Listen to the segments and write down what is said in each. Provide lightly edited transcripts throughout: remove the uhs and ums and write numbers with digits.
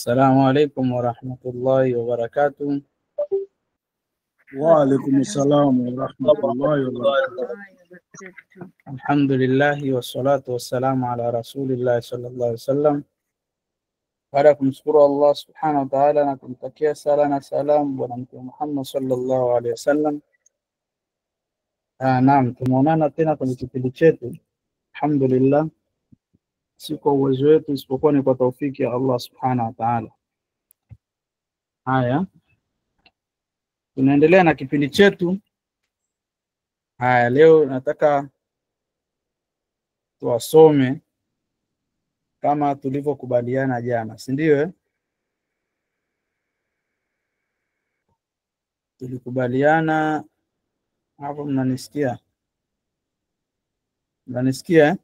السلام عليكم ورحمة الله وبركاته. وعليكم السلام ورحمة الله وبركاته. الحمد لله والصلاة والسلام على رسول الله صلى الله عليه وسلم. Baada ya kumshukuru Allah subhanahu wa ta'ala na kumtakia sala na salam bwana Mtume Muhammad sallallahu alaihi wasallam. Naam, tumeonana tena kwenye kipindi chetu. Alhamdulillah. Si kwa uwezo wetu isipokuwa ni kwa taufiki ya Allah subhanahu wa ta'ala. Haya. Tunaendelea na kipindi chetu. Haya, leo nataka tuwasome kama tulivyokubaliana jana, si ndio? Tulikubaliana hapo, mnanisikia? Mnanisikia?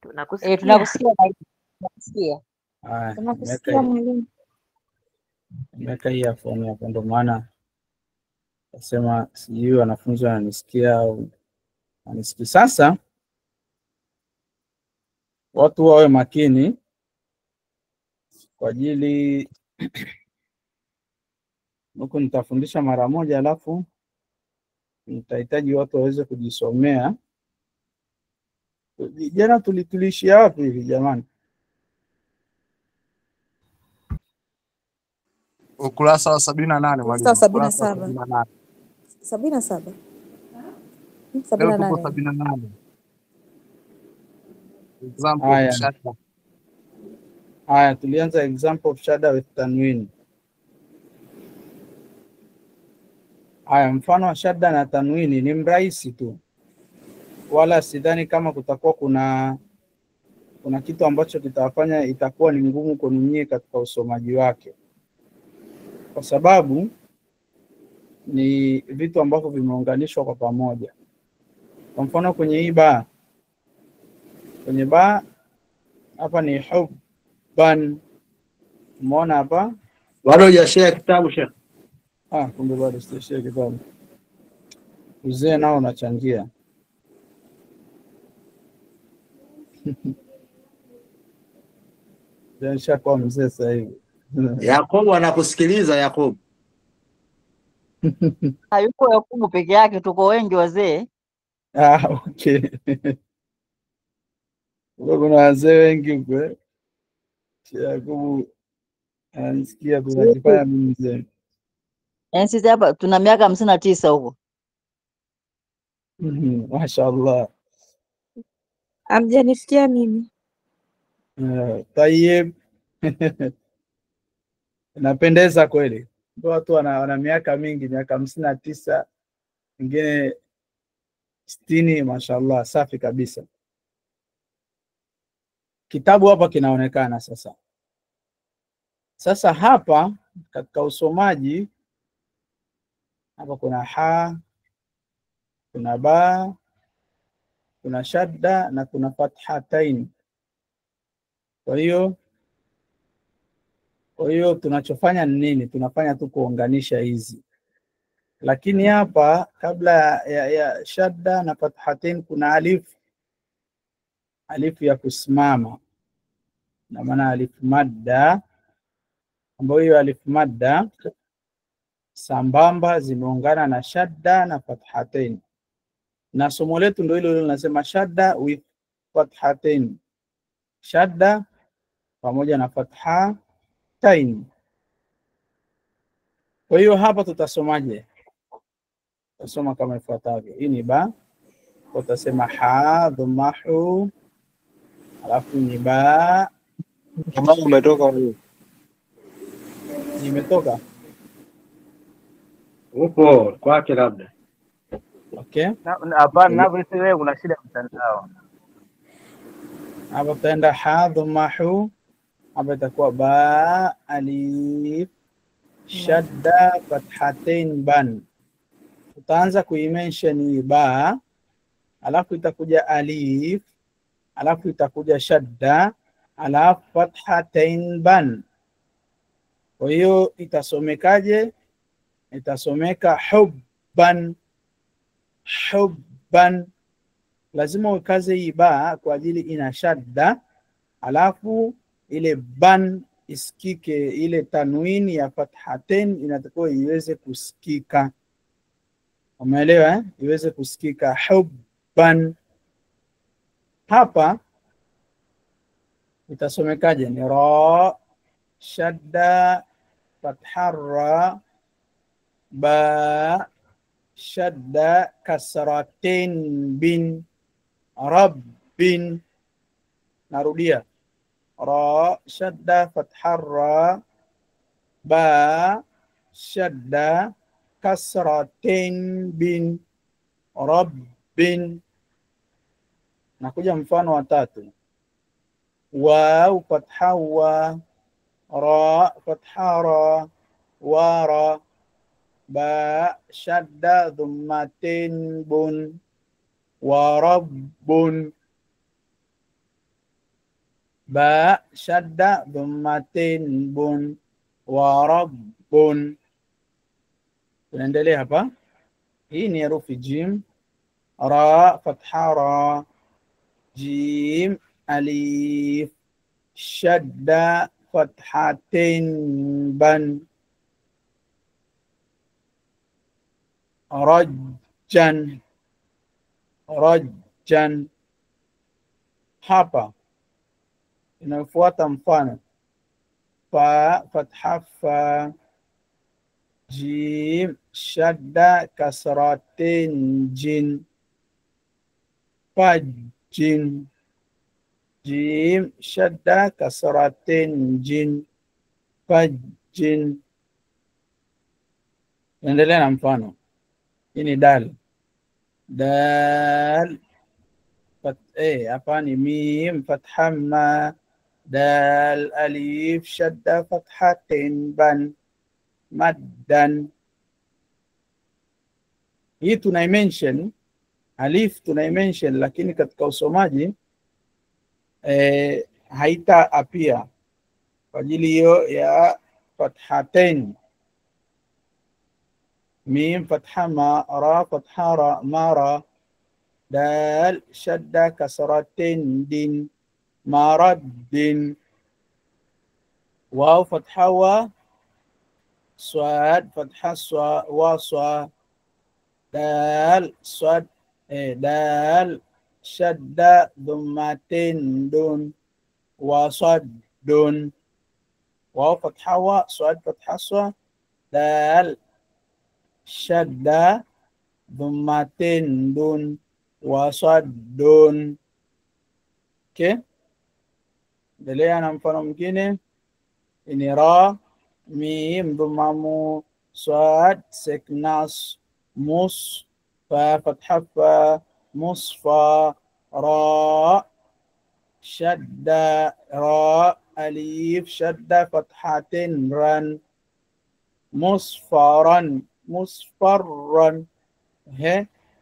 Tunakusikia. Tunakusikia. Haya, Tunakusikia mwalimu. nimeweka earphone hapo, ndio maana nasema sijui wanafunzi wananisikia au wanisikia. Sasa watu wawe makini kwa ajili huko nitafundisha mara moja, alafu nitahitaji watu waweze kujisomea. Jana tulishia wapi hivi jamani? Ukurasa wa 78 mwalimu. Ukurasa wa 77. 77. Leo tuko 78. Example Haya. of shadda. Haya, tulianza example of shadda with tanwin. Haya, mfano wa shadda na tanwini ni mrahisi tu, wala sidhani kama kutakuwa kuna kitu ambacho kitawafanya itakuwa ni ngumu kwenu nyie katika usomaji wake, kwa sababu ni vitu ambavyo vimeunganishwa kwa pamoja. Kwa mfano kwenye hii ba, kwenye ba hapa ni hubban, umeona hapa? Bado hujashare kitabu Sheikh. Kumbe bado sitashare kitabu. Uzee nao unachangia. Janisha kwa mzee sasa hivi. Yakobo anakusikiliza Yakobo. Hayuko Yakubu peke yake, tuko wengi wazee. Okay. Kuna wazee wengi huko. Yakobo anasikia tunajifanya mzee. Sisi hapa tuna miaka 59 huko. Mashaallah. Amjanisikia mimi. Tayyib. Napendeza kweli. Watu wana miaka mingi, miaka 59, wengine 60, mashaallah, safi kabisa. Kitabu hapa kinaonekana sasa. Sasa hapa katika usomaji hapa kuna ha, kuna ba, kuna shadda na kuna fathatain. Kwa hiyo tunachofanya ni nini? Tunafanya tu kuunganisha hizi. Lakini hapa kabla ya shadda na fathatain kuna alif ya kusimama, na maana alif madda, ambayo hiyo alif madda sambamba zimeungana na shadda na fathatain. Na somo letu ndio hilo linasema shadda with fathatain, shadda pamoja na fathatain. Kwa hiyo hapa tutasomaje? Tutasoma kama ifuatavyo. Hii ni ba, tutasema ha dhammahu, alafu ni ba. Kama umetoka wewe. Nimetoka. Upo kwake labda. Okay. Hapana, navyohisi wewe kuna shida mtandao. Hapa tutaenda ha dhammahu, hapa itakuwa ba alif shadda fathatain ban. Tutaanza kuimention ba, alafu itakuja alif, alafu itakuja shadda, alafu fathatain ban. Kwa hiyo itasomekaje? Itasomeka hubban. Hubban. Lazima ukaze hii ba kwa ajili ina shadda, alafu ile ban isikike, ile tanwini ya fathatain inatakiwa iweze kusikika. Umeelewa eh? Iweze kusikika. Hubban hapa itasomekaje? Ni ra shadda fatha ra ba shadda kasratin bin rabbin. Narudia, ra shadda fatha ra ba shadda kasratin bin rabbin. Nakuja mfano wa tatu. Waw fatha wa ra fatha ra wara ba shadda dhammatin bun warabbun ba shadda dhammatin bun warabbun. Tunaendelea hapa. Hii ni herufi jim. Ra fatha ra jim alif shadda fathatain ban rajjan rajjan. Hapa inafuata mfano fa fatha fa jim shadda kasratin jin fajjin jim shadda kasratin jin fajjin. Endelea na mfano. Hii ni dal. Dal hapa ni mim fatha ma dal alif shadda fathatin ban maddan. Hii tunaimention alif, tunaimention lakini katika usomaji haita apia kwa ajili hiyo ya fathatain. Mim fatha ma ra fatha ra mara dal shadda kasratin din maraddin waw fatha wa swad fatha swa wa swa dal swad dal shadda dhammatin dun wa saddun waw fatha wa swad fatha swa dal shadda dhammatin dun wa saddun. Okay, endelea na mfano mwingine. Ini ra mim dhammamu swad seknas mus fa fatha fa musfa ra shadda ra alif shadda fathatin ran musfaran musfarran.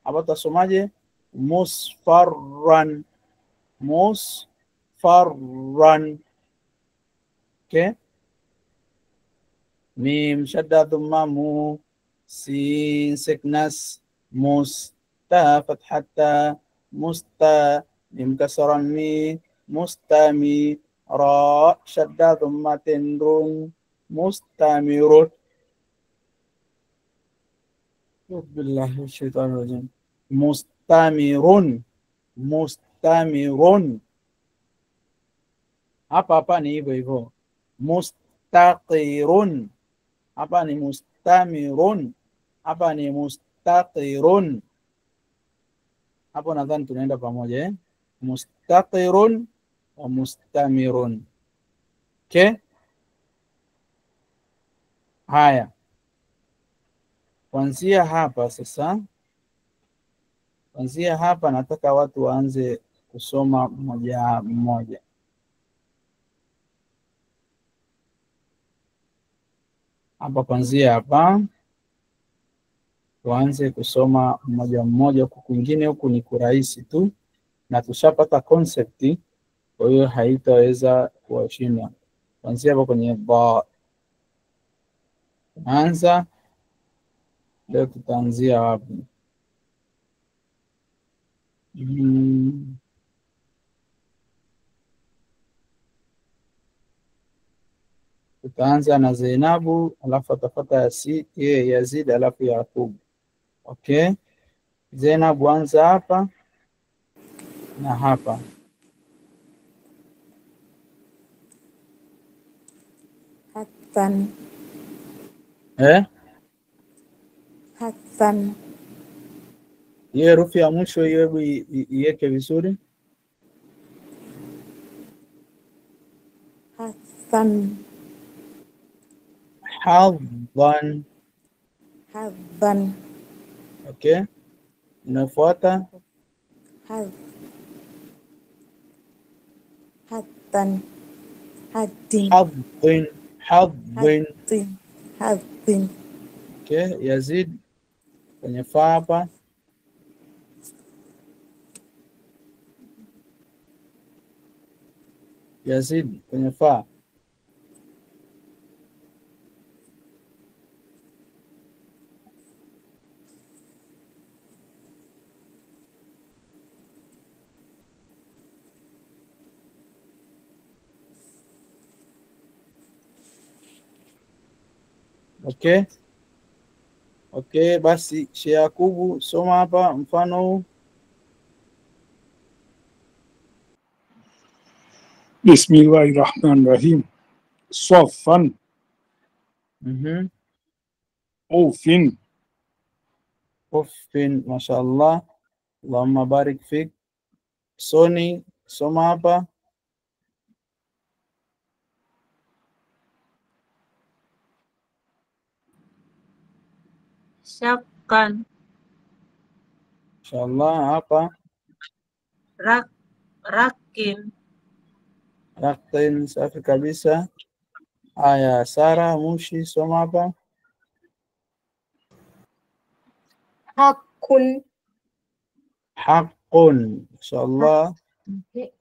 Hapa tasomaje? Musfarran musfarran. Okay, mim shadda dhamma mu sin seknas mus ta fathata musta mim kasran mi mustami ra shadda dhammatin run mustamirun. Billahi syaitanir rajim. Mustamirun mustamirun. Hapa ni hivyo hivyo. Mustaqirun hapa ni mustamirun, hapa ni mustaqirun. Hapo nadhani tunaenda pamoja eh? Mustaqirun wa mustamirun. Okay? Haya, kuanzia hapa sasa, kuanzia hapa nataka watu waanze kusoma mmoja mmoja. Hapa kuanzia hapa tuanze kusoma mmoja mmoja, huku kwingine huku ni kurahisi tu na tushapata concept, kwa hiyo haitaweza kuwashinda. Kuanzia hapa kwenye ba anza leo, tutaanzia wapi? Tutaanza na Zainabu, alafu atafuata Yazid, alafu Yakubu. Okay, Zainabu anza hapa na hapa. Hassan. Hassan. Hiyo herufi ya mwisho hiyo, hebu iweke vizuri. Hassan. Hadhan. Hadhan. Okay, inafuata Hadhan. Hadin. Hadhin. Hadhin. Hadin. Okay, Yazid kwenye fa hapa. Yazid kwenye fa. Okay. Okay, basi Sheikh Yakubu soma hapa mfano huu. Bismillahirrahmanirrahim. Safan. Ufin. Ufin, mashaallah. Allahumma barik fik. Soni soma hapa. Syakkan. Inshallah hapa. Rakin. Rakin, safi kabisa. Aya, Sara Mushi soma hapa. Hakun. Hakun, inshallah.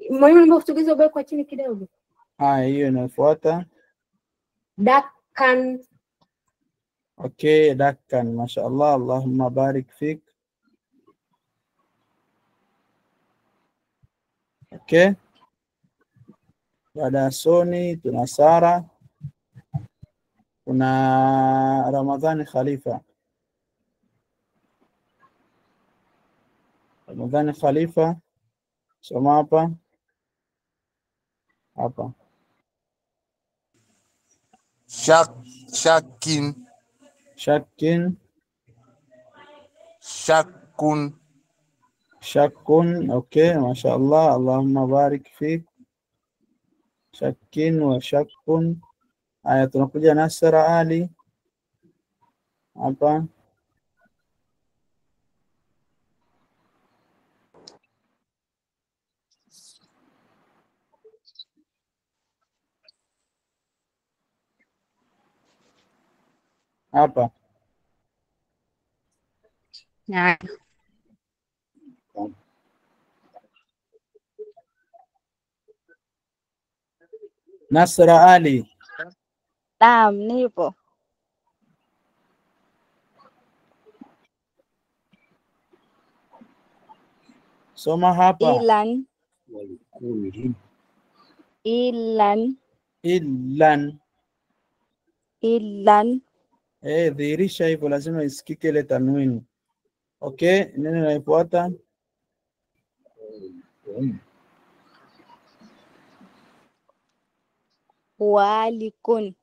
Mwalimu, naomba usogeze ubao kwa chini kidogo. Aya, hiyo inafuata. Dakkan. Okay, Dakkan, mashaallah. Allahumma barik fik. Okay, baada ya Soni tuna Sara, kuna Ramadhani Khalifa. Ramadhani Khalifa soma hapa hapa. Shakin. Shakin. Shakun. Shakun, okay, mashaallah. Allahumma barik fik. Shakin wa shakun. Aya, tunakuja Nasra Ali hapa. Hapa. Naam. Nasra Ali. Naam, nipo. Soma hapa. Ilan. Ilan. Ilan. Ilan. Dhihirisha hivyo, lazima isikike ile tanwini. Okay, neno linalofuata. Walikun.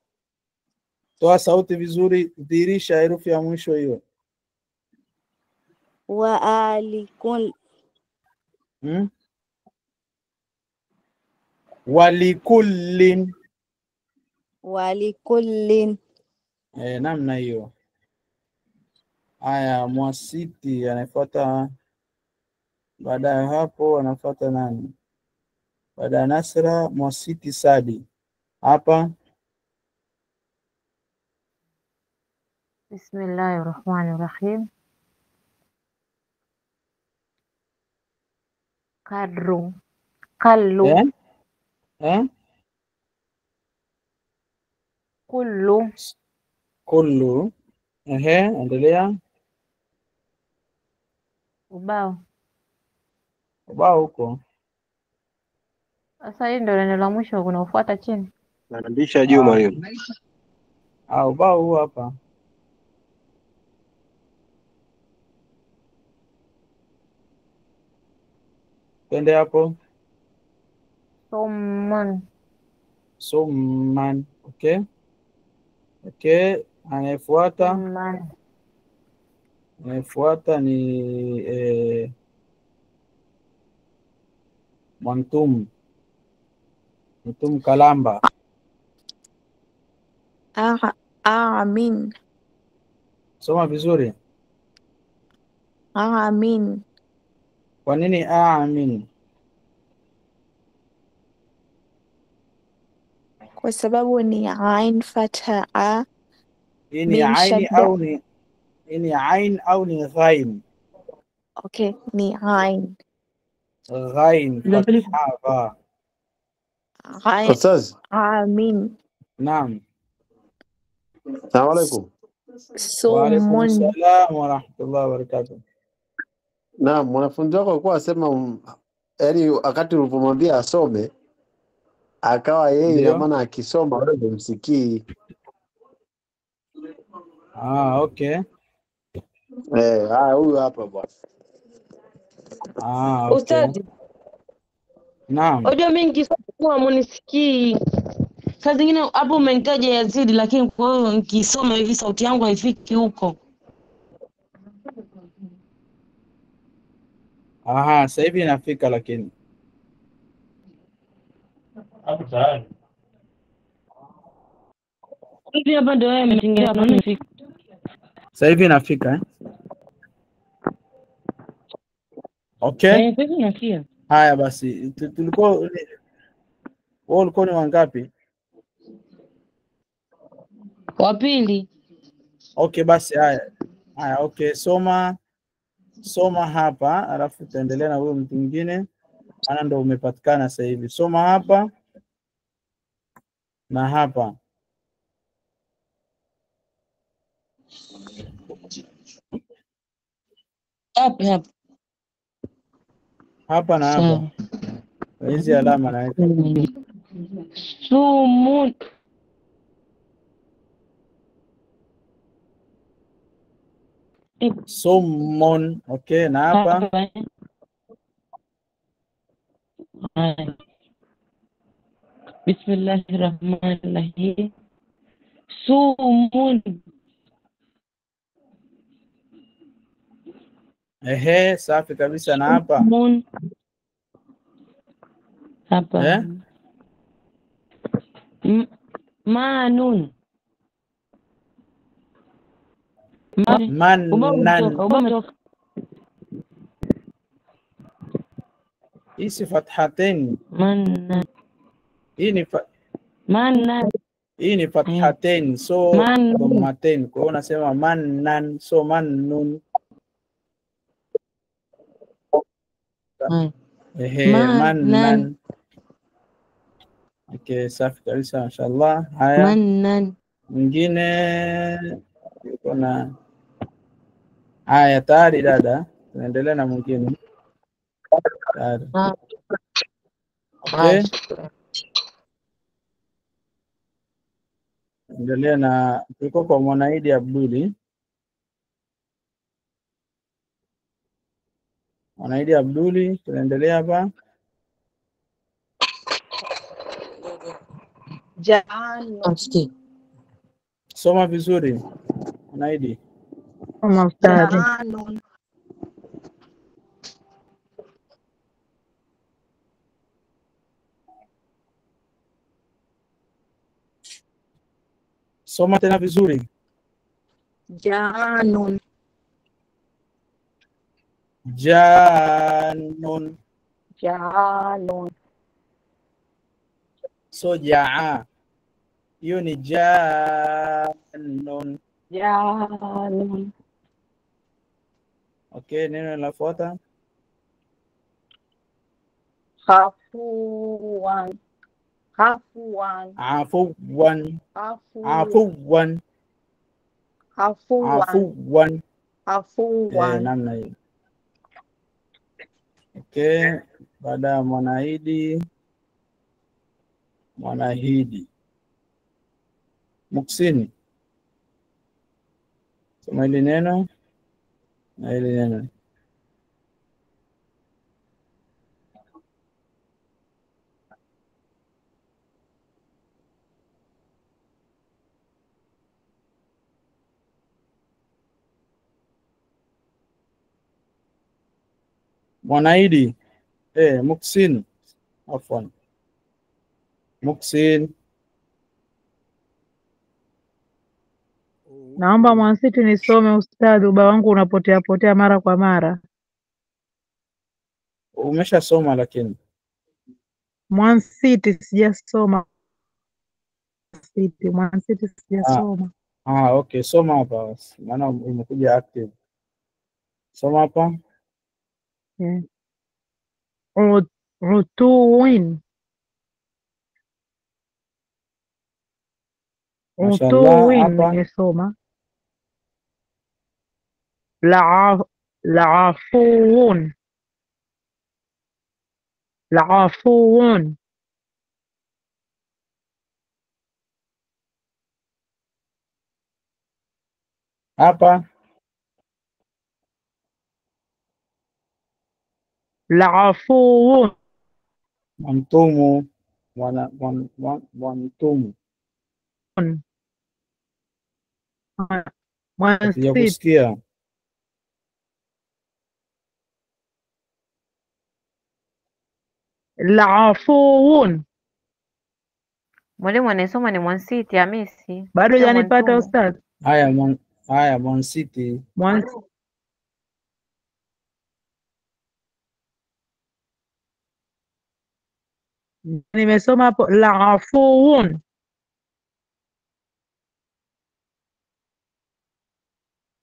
Toa sauti vizuri, dhihirisha herufi ya mwisho hiyo. Waalikun. Walikullin. Walikullin. Namna hiyo. Haya, Mwasiti anafuata. Baada ya hapo anafuata nani? Baada ya Nasra, Mwasiti Sadi. Hapa. Bismillahirrahmanirrahim. Kadru. Kallu. Kullu. Kullu. Endelea. Ubao. Ubao huko. Sasa hii ndio neno la mwisho kunaofuata chini. Naandisha juu mwalimu. Ubao huu hapa. Twende hapo. Summan. Summan. Okay. Okay, anayefuata. Summan. Anayefuata ni Mwantum. Mwantum Kalamba. Amin. Soma vizuri. Amin. Kwa nini amin? Kwa sababu ni ain fatha a. Hii ni aini au ni ghain? Okay, ni ain. Ghain fatha ba. Ustaz. Amin. Naam. Assalamu alaikum. Wa alaikum salam wa rahmatullahi wa barakatuh. Naam, mwanafunzi wako alikuwa asema yaani wakati ulipomwambia asome akawa yeye ina maana akisoma wewe msikii. Okay. Huyu hapa bwana. Okay. Ustadi. Naam. Unajua mimi nikisoma munisikii. Saa zingine hapo umenitaja Yazidi, lakini kwa hiyo nikisoma hivi sauti yangu haifiki huko. Sasa hivi inafika lakini. Hapo tayari. Hivi hapa ndio wewe umetingia na unafika. Sasa hivi inafika Okay. Sasa nasikia. Haya basi, tulikuwa wewe ulikuwa ni wangapi? Wa pili. Okay basi haya. Okay, soma hapa alafu tutaendelea na huyo mtu mwingine. Ana ndo umepatikana sasa hivi. Soma hapa na hapa. Hapa na hapa. Hizi alama naweka. Sumun. Summon. Okay, na hapa. Bismillahirrahmanirrahim. Sumun. Safi kabisa na hapa. Hapa. Manun. Mannan. Hii si fathatain. Mannan. Hii ni Mannan. Hii ni fathatain, so dhammatain. Kwa hiyo unasema mannan, so mannun. Mannan. Okay, safi kabisa, mashallah. Haya. Mannan. Mwingine yuko na haya tayari dada. Tunaendelea na mwingine. Tayari. Okay. Endelea na tuko kwa Mwanaidi Abduli. Mwanaidi Abduli, tunaendelea hapa. Jaan. Soma vizuri. Mwanaidi. Soma ustadi. Soma tena vizuri. Janun. Janun. Janun. So jaa. Hiyo ni janun. Janun. Okay, neno linalofuata. Khafuwan. Khafuwan. Afuwan. Afuwan. Afuwan. Afuwan. Namna hiyo. Okay, baada ya Mwanaidi. Mwanahidi. Muksini, soma hili neno na hili neno. Mwanaidi, Muksin, afwan. Muksin. Naomba Mwansiti nisome ustadhi, ubao wangu unapotea potea mara kwa mara. Umeshasoma lakini. Mwansiti sijasoma. Mwansiti sijasoma. Okay, soma hapa maana umekuja active. Soma hapa. Utuwin. Mashallah, nimesoma. La'afuun. La'afuun. Hapa. La'afuun. Mwantumu. Mwantumu. Sijakusikia. La'afuun. Mwalimu anayesoma ni Mwansiti Hamisi. Bado hujanipata ustadhi? Haya, Mwansiti. Nimesoma hapo la'afuun.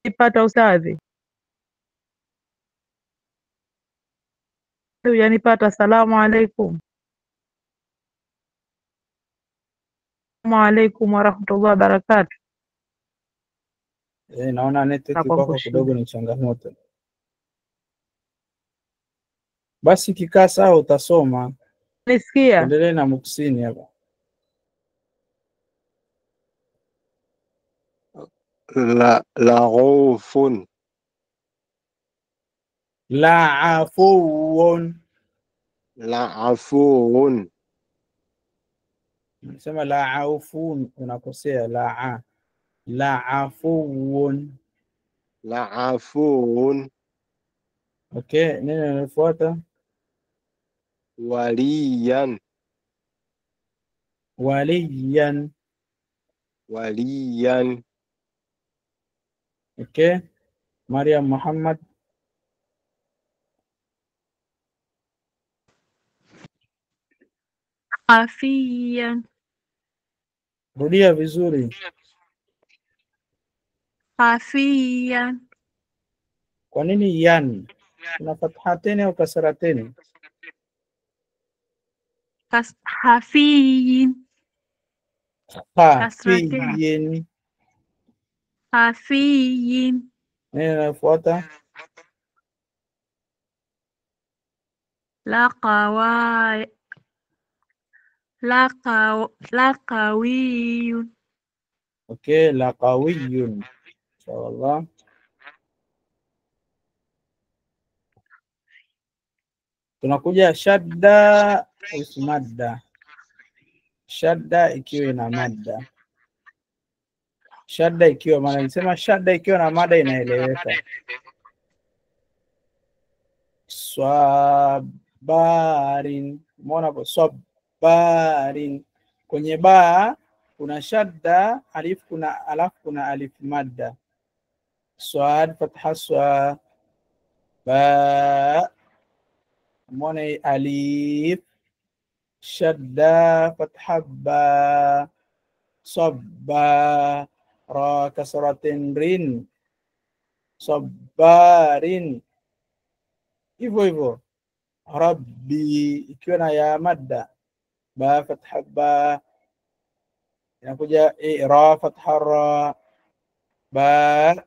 Nipata ustadhi? Hujanipata. Assalamu alaikum. Assalamu alaikum warahmatullahi wabarakatuh. Naona network kwako kidogo ni changamoto. Basi kikaa sawa utasoma. Nisikia. Endelee na Muksini hapa. La'afun. La'afuun. La'afuun. Sema la'afun, unakosea. La'afuun. La'afuun. Okay, neno linalofuata? Waliyan. Waliyan. Waliyan. Okay, Maryam Muhammad. Hafiyan. Rudia vizuri. Hafiyan. Kwa nini yan? Kuna fathateni au kasarateni? Hafiyin. Hafiyin. Hafiyin. Neno linalofuata? Laqawiyun. Okay, laqawiyun. Inshallah. Tunakuja shadda usmadda. Shadda ikiwa ina madda. Shadda ikiwa maana nisema shadda ikiwa na mada inaeleweka. Swabarin. Umeona hapo swabarin. Kwenye ba kuna shadda, alafu kuna alif madda. Swad fatha swa. Ba. Umeona alif shadda fatha ba. Sabba. Ra kasratin rin. Sabbarin. Hivyo hivyo. Rabbi ikiwa na ya madda. Ba fatha ba. Inakuja ra fatha ra. Ba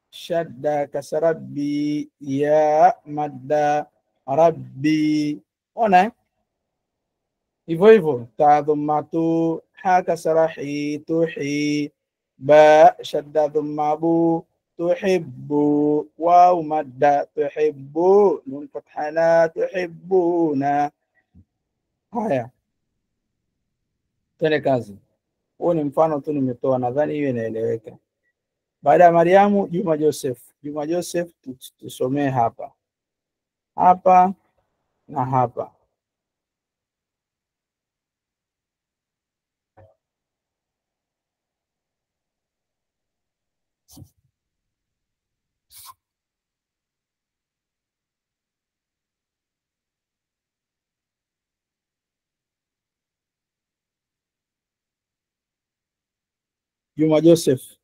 shadda kasra bi. Ya madda. Rabbi. Ona hivyo hivyo. Ta dhammatu, ha kasra hi, tuhi, ba shadda dhammabu, tuhibbu, waw madda, tuhibbu, nun fatha la, tuhibbuna. Haya, twende kazi. Huo ni mfano tu nimetoa, nadhani hiyo inaeleweka. Baada ya Mariamu, Juma Joseph. Juma Joseph tusomee hapa hapa na hapa. Juma Joseph.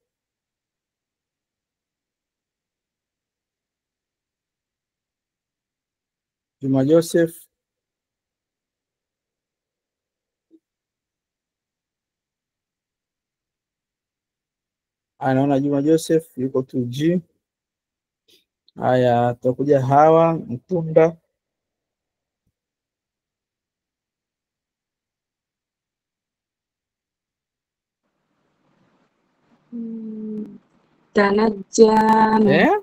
Juma Joseph. Anaona Juma Joseph yuko 2G. Haya, tutakuja Hawa Mtunda. Tanajjana.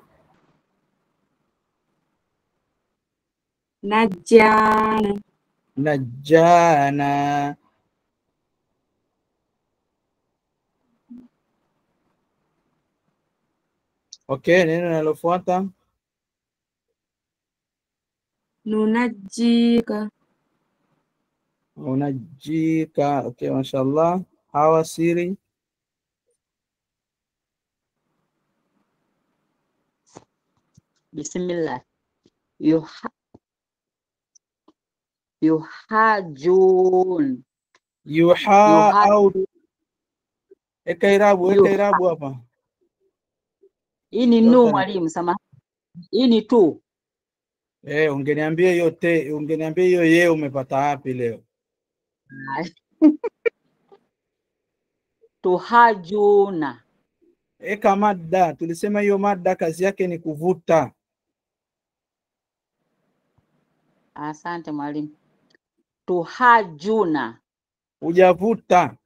Najjana. Najjana. Okay, neno linalofuata? Nunajjika. Unajika. Okay, mashallah. Hawa Siri. Bismillah. Yuhajun. Yuha au eka irabu hapa. Hii ni nu mwalimu, samahani. Hii ni tu. Ungeniambia yote, ungeniambia hiyo ye umepata wapi leo? Tuhajuna. Eka madda, tulisema hiyo madda kazi yake ni kuvuta. Asante mwalimu. Tuhajuna. Hujavuta.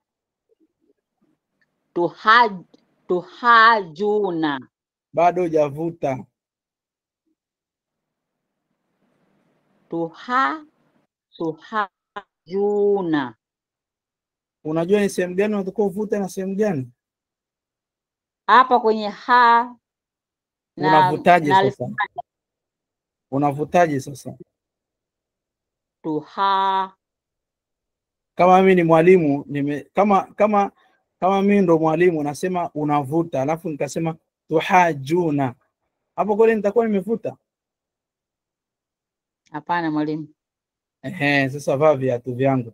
Tuhajuna. Bado hujavuta. Tuhajuna. Unajua ni sehemu gani unatakiwa uvute na sehemu gani? Hapa kwenye ha na unavutaje sasa? Unavutaje sasa? Tuha. Kama mimi ni mwalimu, kama mimi ndo mwalimu nasema unavuta, alafu nikasema tuhajuna. Hapo kweli nitakuwa nimevuta? Hapana mwalimu. Sasa vaa viatu vyangu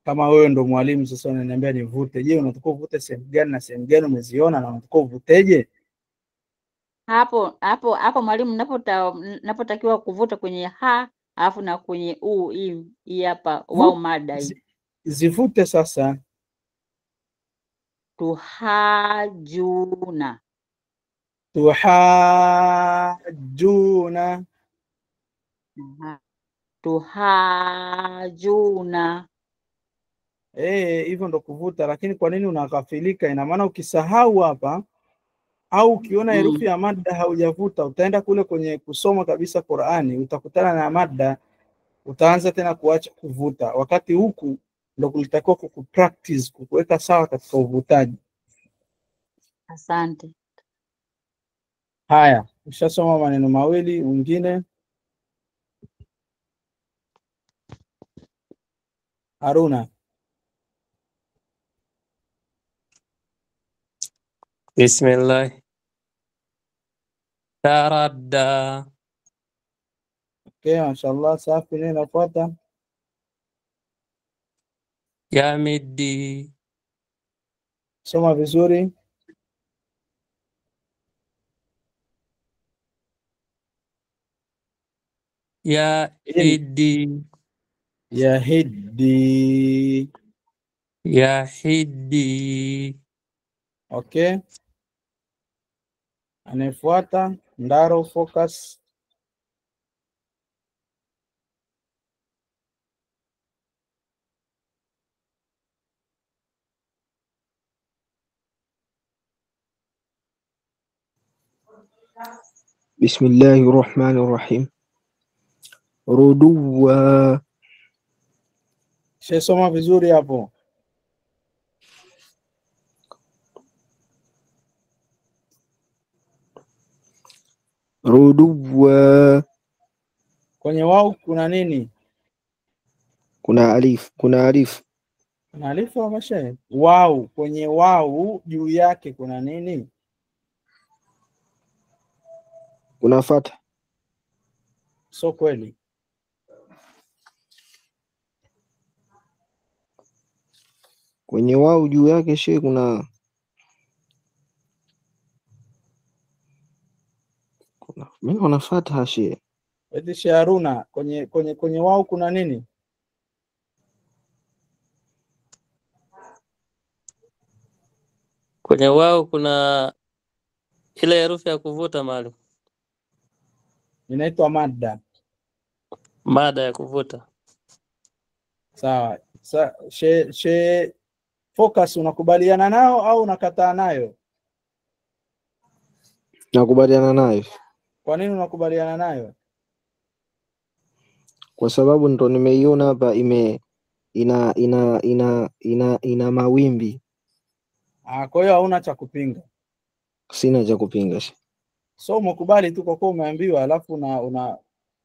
kama wewe ndo mwalimu sasa unaniambia nivute. Je, unatakiwa uvute sehemu gani na sehemu gani umeziona na unatakiwa uvuteje? Hapo mwalimu, napotakiwa kuvuta kwenye ha alafu na kwenye u hii hapa wao mada hii. Zivute sasa. Tuhajuna. Tuhajuna. Tuhajuna. Hivyo ndo kuvuta, lakini kwa nini unakafilika? Ina maana ukisahau hapa au ukiona herufi ya madda haujavuta, utaenda kule kwenye kusoma kabisa Qur'ani, utakutana na madda, utaanza tena kuacha kuvuta, wakati huku ndo kulitakiwa kupractice, kuweka sawa katika uvutaji. Asante. Haya, ushasoma maneno mawili. Mwingine Haruna. Bismillah. Taradda. Okay, mashallah, safi. Nini nafuata? Yamiddi. Soma vizuri. Yahiddi. Yahiddi. Yahiddi. Okay. Anayefuata Ndaro Focus. Bismillahir Rahmanir Rahim. Ruduwa. Soma vizuri hapo. Ruduwa. Kwenye wao kuna nini? Kuna alif. Kuna alif. Kuna alif au mashe? Wao, kwenye wao juu yake kuna nini? Kuna fatha. So kweli. Kwenye wao juu yake she kuna mimi wana fatha she. Eti Haruna, kwenye wao kuna nini? Kwenye wao kuna ile herufi ya kuvuta mali. Inaitwa madda. Mada ya kuvuta. Sawa. She focus unakubaliana nao au unakataa nayo? Nakubaliana nayo. Kwa nini unakubaliana nayo? Kwa sababu ndo nimeiona hapa ina mawimbi. Kwa hiyo hauna cha kupinga. Sina cha kupinga. So umekubali tu kwa kuwa umeambiwa alafu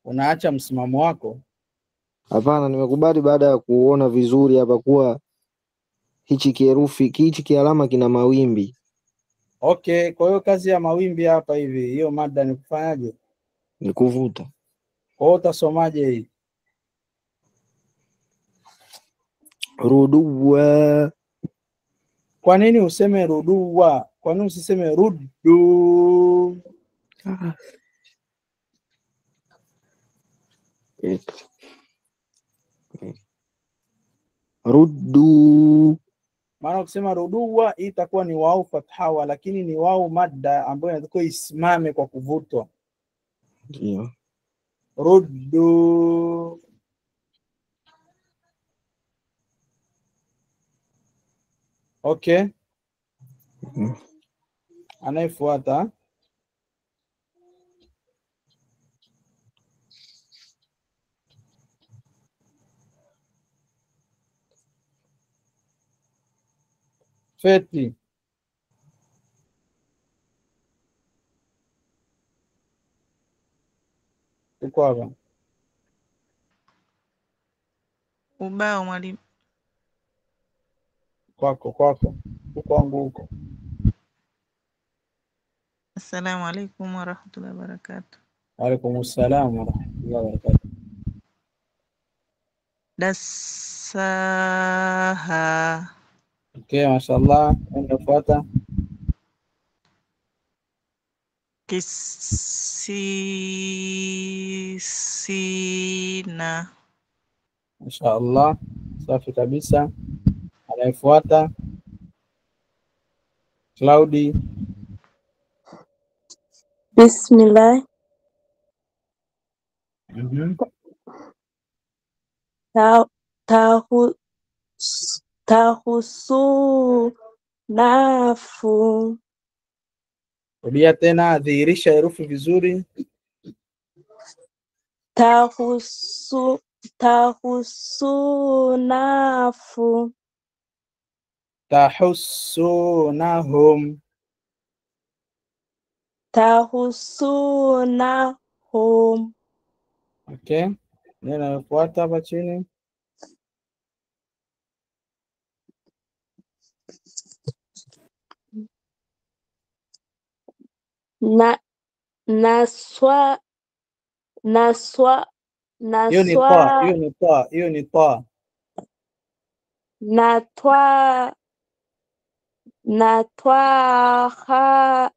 unaacha msimamo wako? Hapana, nimekubali baada ya kuona vizuri hapa kuwa hichi kialama kina mawimbi. Okay, kwa hiyo kazi ya mawimbi hapa hivi, hiyo mada ni kufanyaje? Ni kuvuta. Kwa hiyo utasomaje hii? Ruduwa. Kwa nini useme ruduwa? Kwa nini usiseme ruddu? Ruddu. Maana ukisema ruduwa hii itakuwa ni wao fathawa, lakini ni wao madda ambayo inatakiwa isimame kwa kuvutwa. Ndio. Ruddu. Okay. Anayefuata Feti. Uko hapa? Ubao mwalimu. Kwako. Uko wangu huko. Assalamu alaikum warahmatullahi wabarakatuh. Waalaikum assalam warahmatullahi wabarakatuh. Dasaha. Okay, mashallah. Unafuata? Kisina. Mashallah. Safi kabisa. Anayefuata Claudi. Bismillah. Tahusunafu. Rudia tena, dhihirisha herufi vizuri. Tahusunafu. Tahussunahum. Tahusunahum. Okay. Neno linalofuata hapa chini. Naswa. Hiyo ni ta. Natwaha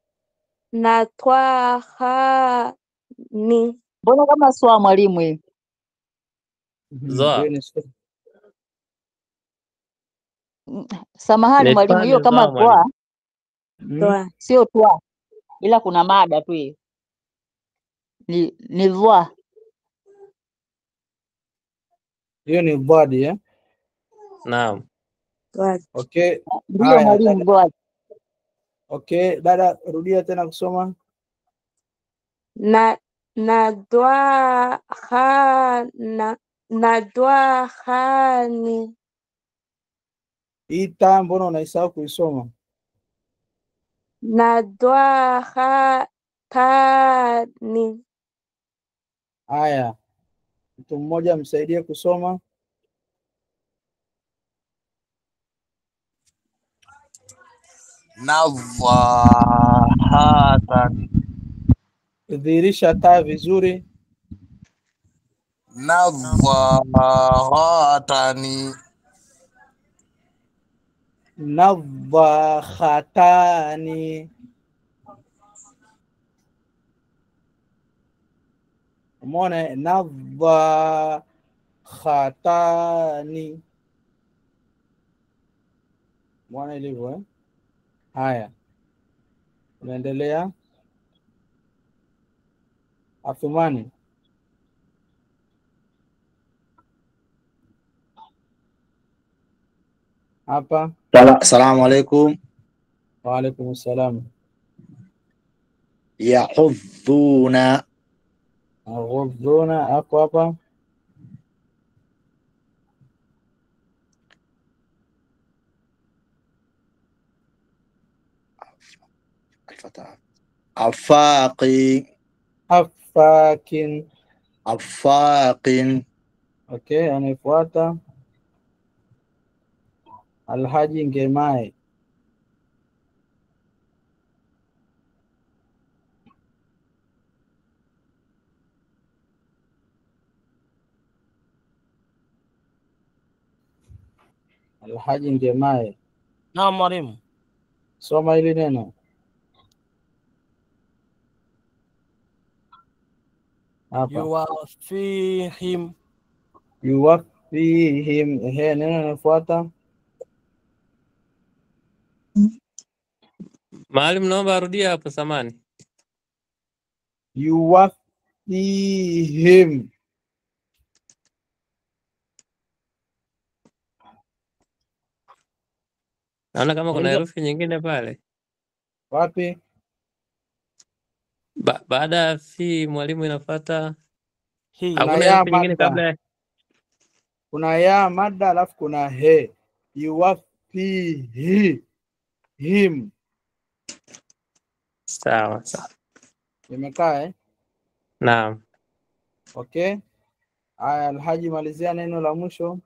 ni. Mbona kama swa mwalimu hii? Samahani mwalimu, hiyo kama twa. Sio twa. Ila kuna mada tu hiyo. Ni dhwa. Hiyo ni dhadi eh? Naam. Okay. Ndio mwalimu dhwa. Okay, dada rudia tena kusoma. nadwahani. Ita mbona unaisahau kuisoma? Nadwahatani. Haya, mtu mmoja msaidie kusoma. Nadhahatan. Dhihirisha taa vizuri. Nadhahatani. Nadhahatani. Umeona? Nadhahatani. Umeona ilivyo eh? Haya, unaendelea. Athumani. Hapa. Assalamu alaikum. Wa alaikum assalam. Yahudhuna. Yahudhuna hapo hapa. Afaqi. Afakin. Afaqin. Okay, anafuata Alhaji Ngemae. Alhaji Ngemae. Naam mwalimu. Soma hili neno. Hapa. Yuwafihim. Yuwafihim. Ehe, neno linafuata. Maalim, naomba arudia hapo samani. Yuwafihim. Naona kama kuna herufi nyingine pale. Wapi? Baada ya fi mwalimu inafuata Kuna hakuna ya herufi nyingine kabla madda. ya. Kuna ya madda alafu kuna he. Yuwafihi him. Sawa sawa. Imekaa eh? Naam. Okay. Aya, Alhaji malizia neno la mwisho.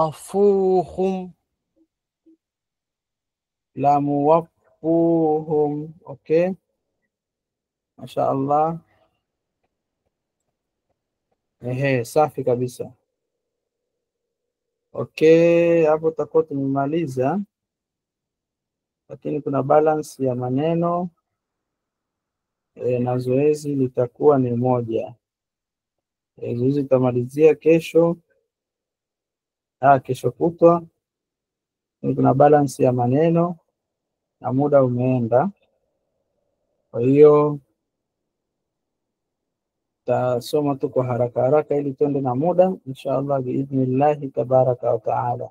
Lamuwafuhum. Lamuwafuhum. Okay. Masha Allah. Ehe, safi kabisa. Okay, hapo tutakuwa tumemaliza. Lakini kuna balance ya maneno na zoezi litakuwa ni moja. Zoezi tutamalizia kesho. Kesho kutwa. Kuna balance ya maneno na muda umeenda. Kwa hiyo tasoma tu kwa haraka haraka ili tuende na muda inshallah biidhnillahi tabaraka wa taala.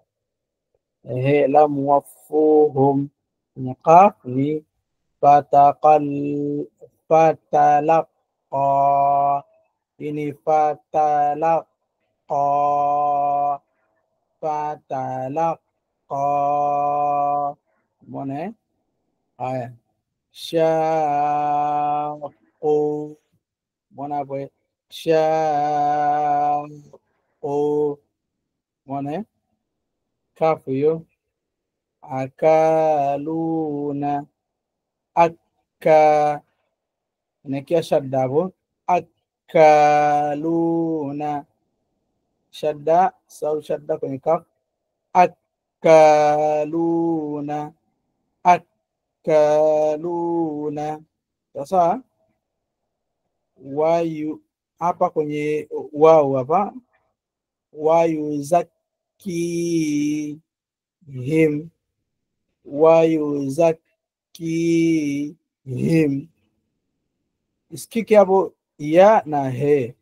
Lam wafuhum ni qaf ni fatalaqa ini fatalaqa mone. Haya, shaqu mwana hapo shaqu mwana kafu hiyo. Akaluna inakia shadda hapo. Akaluna shadda sau shadda kwenye kafu. Akaluna sasa wayu hapa kwenye wao hapa wayuzakihim isikike hapo ya na he.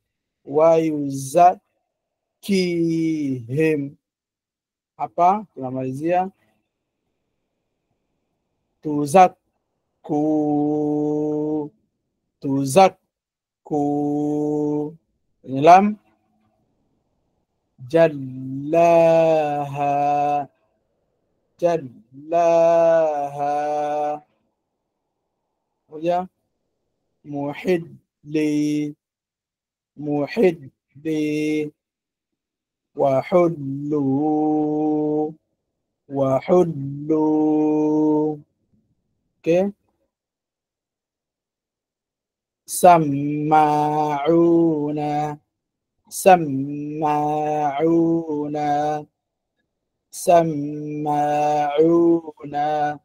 Wayuzakihim hapa tunamalizia tuzakku, kwenye lam jallaha, jallaha. Moja, muhidli, muhidli, wahullu, wahullu. Okay. Sama'una, sama'una, sama'una.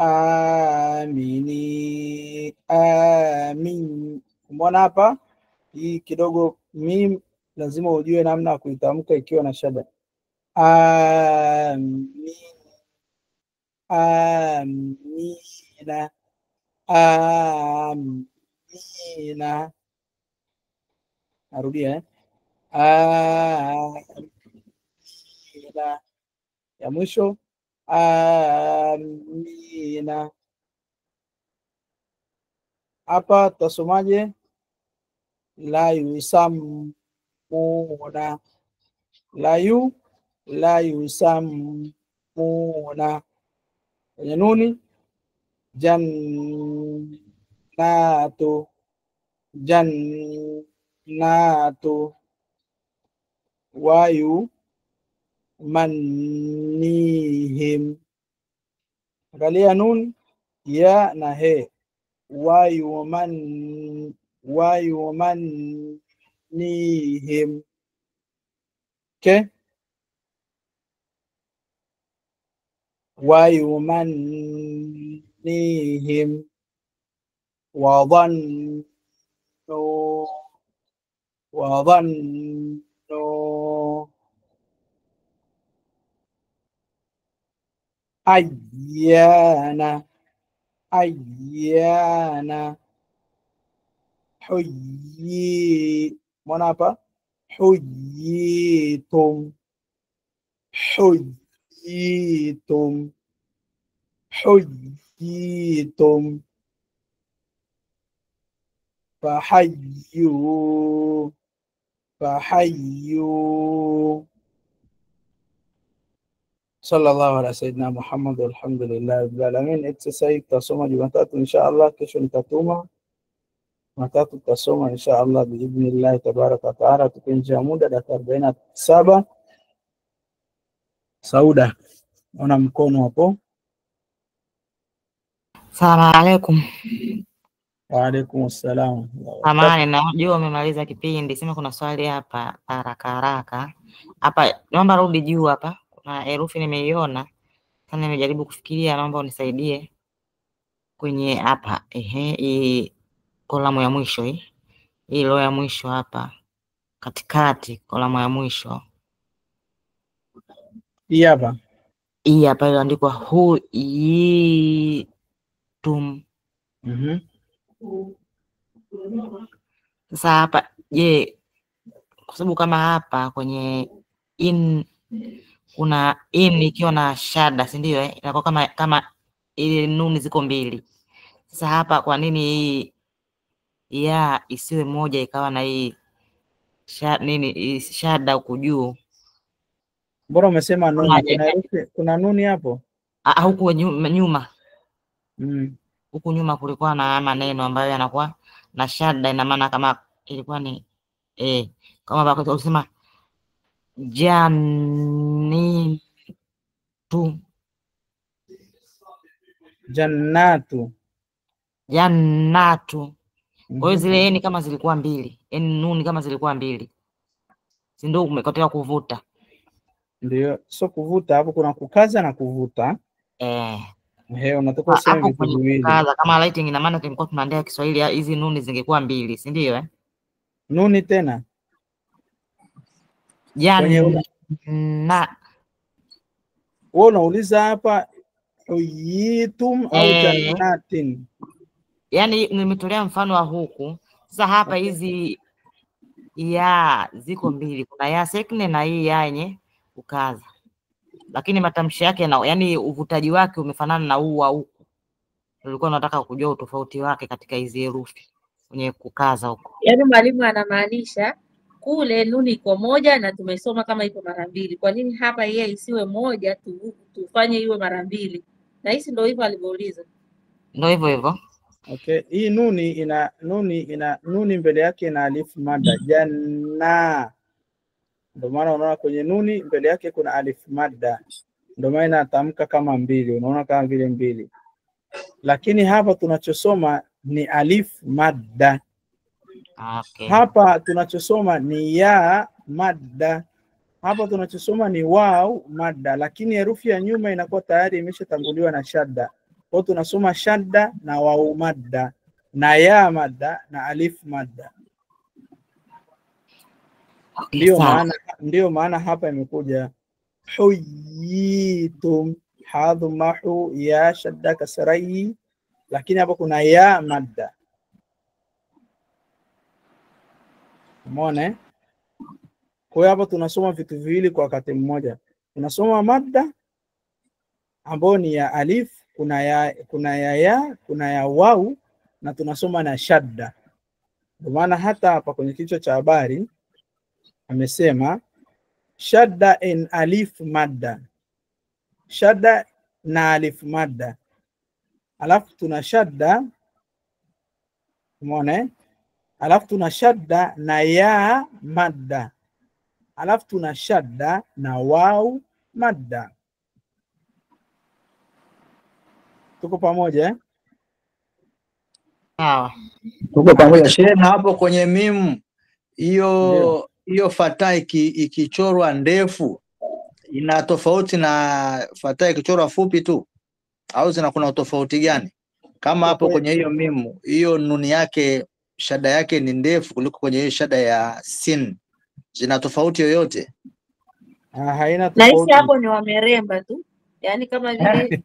Amini, amin. Umeona hapa hii kidogo mim lazima ujue namna ya kuitamka ikiwa na shada. Amin, amina, amina. Narudia amina. Ya mwisho amina. Hapa tutasomaje? La yusammuna, la yusammuna. Kwenye nuni jannatu, jannatu. Wayu mannihim. Angalia nun, ya na he. Wayu mannihim. Okay. Wayu mannihim. Wadhannu, wadhannu. Ayyana, ayyana. Huyyi, mbona hapa? Huyyitum, huyyitum, huyyitum. Fahayyu, fahayyu. Sallallahu ala sayyidina Muhammad walhamdulillahi rabbil alamin. Exercise tutasoma Jumatatu inshallah, kesho nitatuma. Jumatatu tutasoma inshallah biidhnillah tabaraka wa taala, tukinja muda dakika 47. Sauda, ona mkono hapo. Salamu alaikum. Wa alaikum assalam. Amani, najua umemaliza kipindi. Sema kuna swali hapa haraka haraka. Hapa naomba rudi juu hapa. Kuna herufi nimeiona. Sana nimejaribu kufikiria, naomba unisaidie. Kwenye hapa, hii kolamu ya mwisho hii. Hii row ya mwisho hapa. Katikati kolamu ya mwisho. Hii hapa. Hii hapa iliandikwa huyyitum. Sasa hapa je, kwa sababu kama hapa kwenye in kuna in ikiwa na shada, si ndio? Inakuwa kama ile nuni ziko mbili. Sasa hapa kwa nini hii ya isiwe moja ikawa na hii shada huku juu? Mbona umesema nuni? Kuna nuni hapo? Huku nyuma. Huku nyuma kulikuwa na maneno ambayo yanakuwa na shada, ina maana kama ilikuwa ni kama bako usema jannatu, jannatu, jannatu. Kwa hiyo zile ni kama zilikuwa mbili, nuni kama zilikuwa mbili, si ndio? Umekoteka kuvuta. Ndio, so kuvuta hapo kuna kukaza na kuvuta. Unatoka useme vitu viwili. Kama lighting, ina maana tulikuwa tunaandika Kiswahili, hizi nuni zingekuwa mbili, si ndio? Nuni tena janna. Wewe unauliza hapa huyitum au jannatin? Yaani nimetolea mfano wa huku. Sasa hapa hizi ya ziko mbili, kuna ya sekne na hii ya yenye ukaza, lakini matamshi yake na yani uvutaji wake umefanana na huu wa huku, tulikuwa nataka kujua utofauti wake katika hizi herufi kwenye kukaza huko. Yaani mwalimu anamaanisha kule nuni iko moja na tumesoma kama iko mara mbili. Kwa nini hapa yeye isiwe moja tufanye iwe mara mbili? Na hisi ndio hivyo alivyouliza. Ndio hivyo hivyo. Okay, hii nuni nuni mbele yake ina alifu mada janna. Ndio maana unaona kwenye nuni mbele yake kuna alifu mada. Ndio maana inatamka kama mbili, unaona kama vile mbili. Lakini hapa tunachosoma ni alifu madda. Okay. Hapa tunachosoma ni ya madda. Hapa tunachosoma ni wau madda, lakini herufi ya nyuma inakuwa tayari imeshatanguliwa na shadda. Kwa tunasoma shadda na wau madda na ya madda na alifu madda. Okay, ndio maana hapa imekuja huyitum hadhumahu ya shadda kasrai, lakini hapa kuna ya madda. Umeona? Kwa hiyo hapa tunasoma vitu viwili kwa wakati mmoja. Tunasoma madda ambayo ni ya alif, kuna ya wau, na tunasoma na shadda. Kwa maana hata hapa kwenye kichwa cha habari amesema shadda in alif madda. Shadda na alif madda. Alafu tuna shadda, umeona? Alafu tuna shadda na ya madda. Alafu tuna shadda na wau madda. Tuko pamoja? Sawa. Tuko pamoja. Shehe, na hapo kwenye mimu hiyo fataa ikichorwa ndefu ina tofauti na fataa ikichorwa fupi tu, au kuna utofauti gani? Kama hapo kwenye hiyo mimu, hiyo nuni yake shada yake ni ndefu kuliko kwenye hiyo shada ya sin, zina tofauti yoyote? Haina tofauti. Na hisi hapo ni wameremba tu, yaani kama vile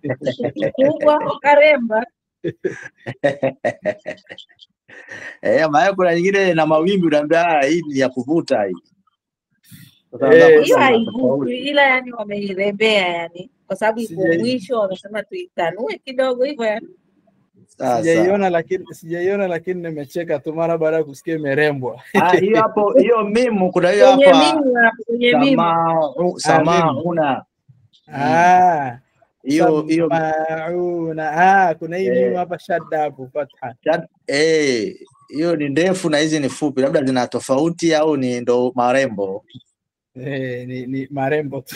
kubwa wakaremba. Maana kuna nyingine na mawimbi unaambia hii ni ya kuvuta hii. Hiyo haivuti, ila yani wameirembea yani, kwa sababu iko mwisho wamesema tuitanue kidogo hivyo yani. Sijaiona lakini nimecheka tu mara baada ya kusikia imerembwa. Hiyo hapo, hiyo mimu kuna hiyo hapa. Kwenye mimu. Samauna. Hiyo mauna. Kuna hii mimu hapa shadda hapo fatha. Hiyo ni ndefu na hizi ni fupi, labda zina tofauti au ni ndo marembo? Ni marembo tu.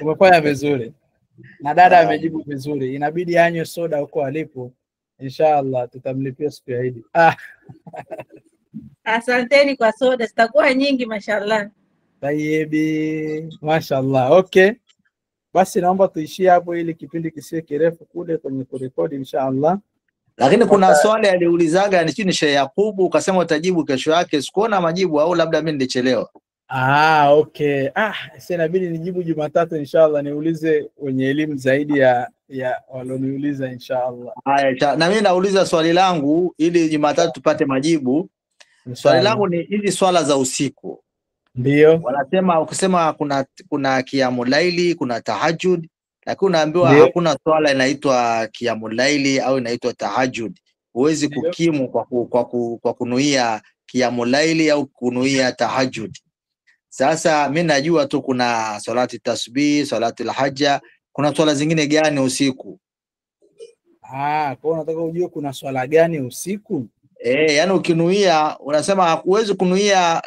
Umefanya vizuri. Na dada amejibu vizuri. Inabidi anywe soda huko alipo. Inshallah tutamlipia siku ya Eid. Asanteni kwa soda, zitakuwa nyingi mashallah. Tayyibi, mashallah. Okay. Basi naomba tuishie hapo ili kipindi kisiwe kirefu kule kwenye kurekodi inshallah. Lakini kuna swali aliulizaga ni chini Sheikh Yakubu, ukasema utajibu kesho yake. Sikuona majibu au labda mimi nilichelewa. Okay. Sasa inabidi nijibu Jumatatu inshallah, niulize wenye elimu zaidi ya waloniuliza inshallah. Haya, na mimi nauliza swali langu ili Jumatatu tupate majibu. Swali langu ni hizi swala za usiku. Ndio. Wanasema ukisema kuna qiyamul laili, kuna tahajjud, lakini unaambiwa hakuna swala inaitwa qiyamul laili au inaitwa tahajjud. Huwezi kukimu kwa kunuia qiyamul laili au kunuia tahajjud. Sasa mimi najua tu kuna salati tasbih, salati al-hajja, kuna swala zingine gani usiku? Kwa unataka ujue kuna swala gani usiku? Yani ukinuia unasema huwezi kunuia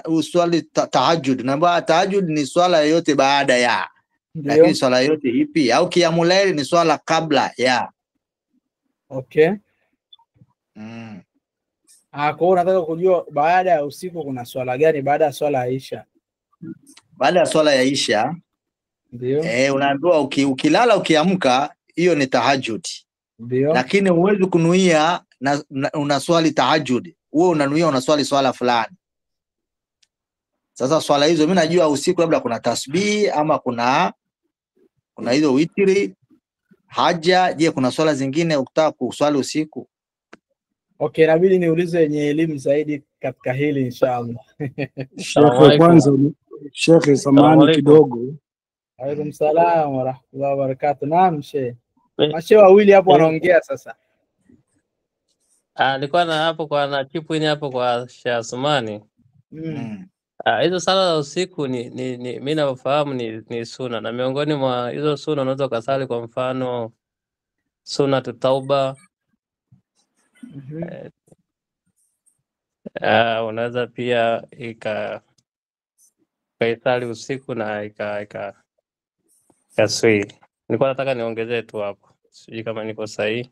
uswali tahajjud. Naomba tahajjud ni swala yoyote baada ya. Lakini swala yoyote ipi? Au qiyamul layl ni swala kabla ya. Okay. Kwa unataka kujua baada ya usiku kuna swala gani baada ya swala ya Isha? Baada ya swala ya Isha. Ndio. Unaambiwa ukilala ukiamka hiyo ni tahajjud. Ndio. Lakini huwezi kunuia unaswali tahajjud. Wewe unanuia unaswali swala fulani. Sasa swala hizo mimi najua usiku labda kuna tasbih ama kuna hizo witri, haja. Je, kuna swala zingine ukitaka kuswali usiku? Okay, inabidi niulize wenye elimu zaidi katika hili inshallah. Shekhe, kwanza Shekhe, samahani kidogo. Alaikum salaam wa rahmatullahi wa barakatuh. Naam shehe. Mashehe wawili hapo wanaongea sasa. Nilikuwa na hapo kwa na chipu ini hapo kwa Sheikh Asmani. Hizo sala za usiku ni mimi ninafahamu ni sunna, na miongoni mwa hizo sunna unaweza kusali kwa mfano sunna tauba. Unaweza pia ikaisali usiku na kaswi. Nilikuwa nataka niongezee tu hapo. Sijui kama niko sahihi.